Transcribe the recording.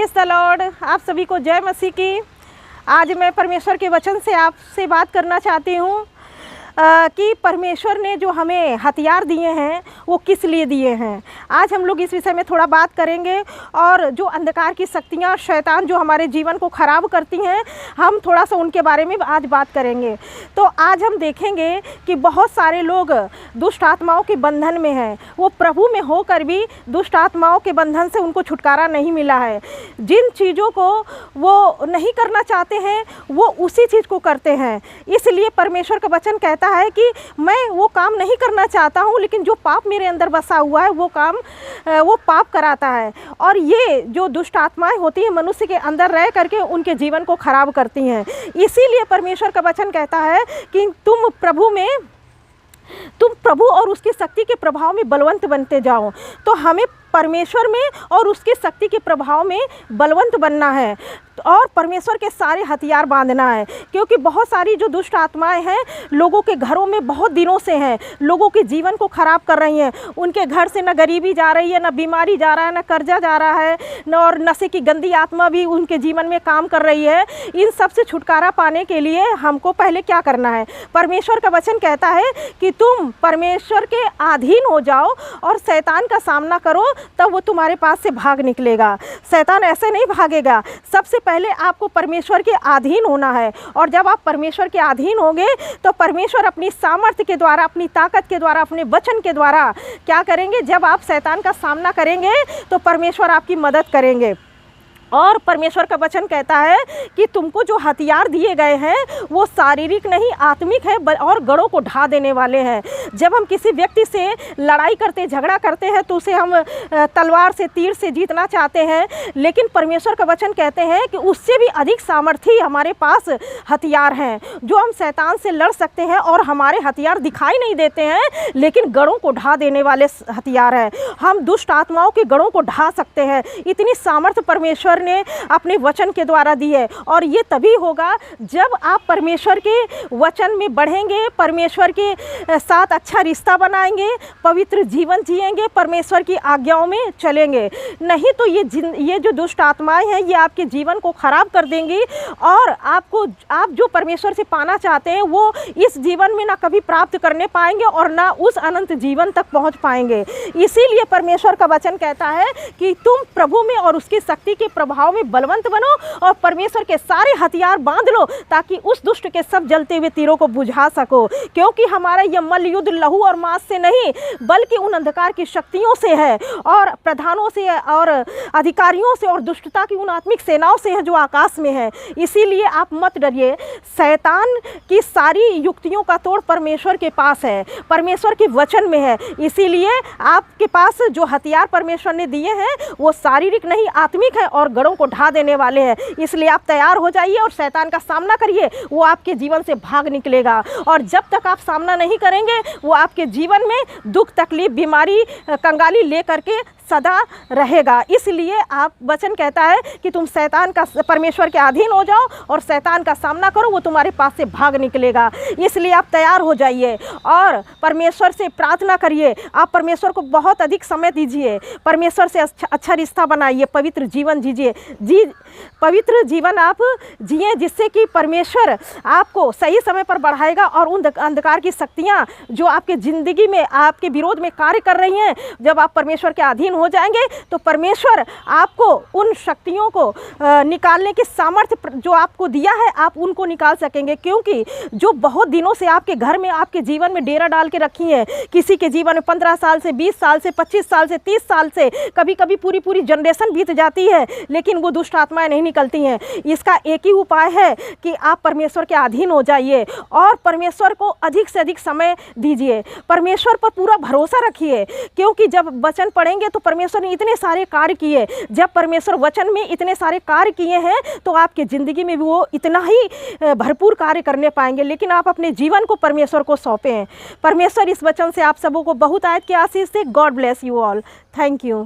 Praise the Lord. आप सभी को जय मसीह की। आज मैं परमेश्वर के वचन से आपसे बात करना चाहती हूँ कि परमेश्वर ने जो हमें हथियार दिए हैं वो किस लिए दिए हैं। आज हम लोग इस विषय में थोड़ा बात करेंगे और जो अंधकार की शक्तियाँ, शैतान जो हमारे जीवन को ख़राब करती हैं, हम थोड़ा सा उनके बारे में आज बात करेंगे। तो आज हम देखेंगे कि बहुत सारे लोग दुष्ट आत्माओं के बंधन में हैं। वो प्रभु में होकर भी दुष्ट आत्माओं के बंधन से उनको छुटकारा नहीं मिला है। जिन चीज़ों को वो नहीं करना चाहते हैं वो उसी चीज़ को करते हैं। इसलिए परमेश्वर का वचन कहता है कि मैं वो काम नहीं करना चाहता हूँ, लेकिन जो पाप मेरे अंदर बसा हुआ है वो पाप कराता है। और ये जो दुष्ट आत्माएं होती हैं मनुष्य के अंदर रह करके उनके जीवन को खराब करती हैं। इसीलिए परमेश्वर का वचन कहता है कि तुम प्रभु और उसकी शक्ति के प्रभाव में बलवंत बनते जाओ। तो हमें परमेश्वर में और उसके शक्ति के प्रभाव में बलवंत बनना है और परमेश्वर के सारे हथियार बांधना है। क्योंकि बहुत सारी जो दुष्ट आत्माएं हैं लोगों के घरों में बहुत दिनों से हैं, लोगों के जीवन को ख़राब कर रही हैं। उनके घर से न गरीबी जा रही है, न बीमारी जा रहा है, न कर्जा जा रहा है, न और नशे की गंदी आत्मा भी उनके जीवन में काम कर रही है। इन सब से छुटकारा पाने के लिए हमको पहले क्या करना है? परमेश्वर का वचन कहता है कि तुम परमेश्वर के अधीन हो जाओ और शैतान का सामना करो, तब वो तुम्हारे पास से भाग निकलेगा। शैतान ऐसे नहीं भागेगा। सबसे पहले आपको परमेश्वर के अधीन होना है। और जब आप परमेश्वर के अधीन होंगे तो परमेश्वर अपनी सामर्थ्य के द्वारा, अपनी ताकत के द्वारा, अपने वचन के द्वारा क्या करेंगे? जब आप शैतान का सामना करेंगे तो परमेश्वर आपकी मदद करेंगे। और परमेश्वर का वचन कहता है कि तुमको जो हथियार दिए गए हैं वो शारीरिक नहीं आत्मिक है और गढ़ों को ढा देने वाले हैं। जब हम किसी व्यक्ति से लड़ाई करते, झगड़ा करते हैं तो उसे हम तलवार से, तीर से जीतना चाहते हैं, लेकिन परमेश्वर का वचन कहते हैं कि उससे भी अधिक सामर्थी हमारे पास हथियार हैं जो हम शैतान से लड़ सकते हैं। और हमारे हथियार दिखाई नहीं देते हैं लेकिन गढ़ों को ढा देने वाले हथियार हैं। हम दुष्ट आत्माओं के गढ़ों को ढा सकते हैं। इतनी सामर्थ्य परमेश्वर ने अपने वचन के द्वारा दी है। और ये तभी होगा जब आप परमेश्वर के वचन में बढ़ेंगे, परमेश्वर के साथ अच्छा रिश्ता बनाएंगे, पवित्र जीवन जिएंगे, परमेश्वर की आज्ञाओं में चलेंगे। नहीं तो ये जो दुष्ट आत्माएं हैं ये आपके जीवन को खराब कर देंगी और आप जो परमेश्वर से पाना चाहते हैं वो इस जीवन में ना कभी प्राप्त करने पाएंगे और ना उस अनंत जीवन तक पहुंच पाएंगे। इसीलिए परमेश्वर का वचन कहता है कि तुम प्रभु में और उसकी शक्ति के प्रभाव में बलवंत बनो और परमेश्वर के सारे हथियार बांध लो ताकि उस दुष्ट के सब जलते हुए तीरों को बुझा सको। क्योंकि हमारा यह मल्ल युद्ध लहू और मांस से नहीं बल्कि उन अंधकार की शक्तियों से है और प्रधानों से और अधिकारियों से और दुष्टता की उन आत्मिक सेनाओं से है जो आकाश में है। इसीलिए आप मत डरिए। शैतान की सारी युक्तियों का तोड़ परमेश्वर के पास है, परमेश्वर के वचन में है। इसीलिए आपके पास जो हथियार परमेश्वर ने दिए हैं वो शारीरिक नहीं आत्मिक है और गढ़ों को ढा देने वाले हैं। इसलिए आप तैयार हो जाइए और शैतान का सामना करिए। वो आपके जीवन से भाग निकलेगा और जब तक आप सामना नहीं करेंगे वो आपके जीवन में दुख, तकलीफ, बीमारी, कंगाली लेकर के सदा रहेगा। इसलिए आप वचन कहता है कि तुम परमेश्वर के अधीन हो जाओ और शैतान का सामना करो, वो तुम्हारे पास से भाग निकलेगा। इसलिए आप तैयार हो जाइए और परमेश्वर से प्रार्थना करिए। आप परमेश्वर को बहुत अधिक समय दीजिए, परमेश्वर से अच्छा रिश्ता बनाइए, पवित्र जीवन जीजिए। पवित्र जीवन आप जिए जिससे कि परमेश्वर आपको सही समय पर बढ़ाएगा और उन अंधकार की शक्तियाँ जो आपके ज़िंदगी में आपके विरोध में कार्य कर रही हैं, जब आप परमेश्वर के अधीन हो जाएंगे तो परमेश्वर आपको उन शक्तियों को निकालने की सामर्थ्य जो आपको दिया है आप उनको निकाल सकेंगे। क्योंकि जो बहुत दिनों से आपके घर में, आपके जीवन में डेरा डाल के रखी है, किसी के जीवन में 15 साल से, 20 साल से, 25 साल से, 30 साल से, कभी कभी पूरी जनरेशन बीत जाती है लेकिन वो दुष्ट आत्माएं नहीं निकलती हैं। इसका एक ही उपाय है कि आप परमेश्वर के अधीन हो जाइए और परमेश्वर को अधिक से अधिक समय दीजिए। परमेश्वर पर पूरा भरोसा रखिए क्योंकि जब वचन पढ़ेंगे तो परमेश्वर ने इतने सारे कार्य किए। जब परमेश्वर वचन में इतने सारे कार्य किए हैं तो आपके ज़िंदगी में भी वो इतना ही भरपूर कार्य करने पाएंगे। लेकिन आप अपने जीवन को परमेश्वर को सौंपें। परमेश्वर इस वचन से आप सबों को बहुत आयत की आशीष से। God bless you all. Thank you.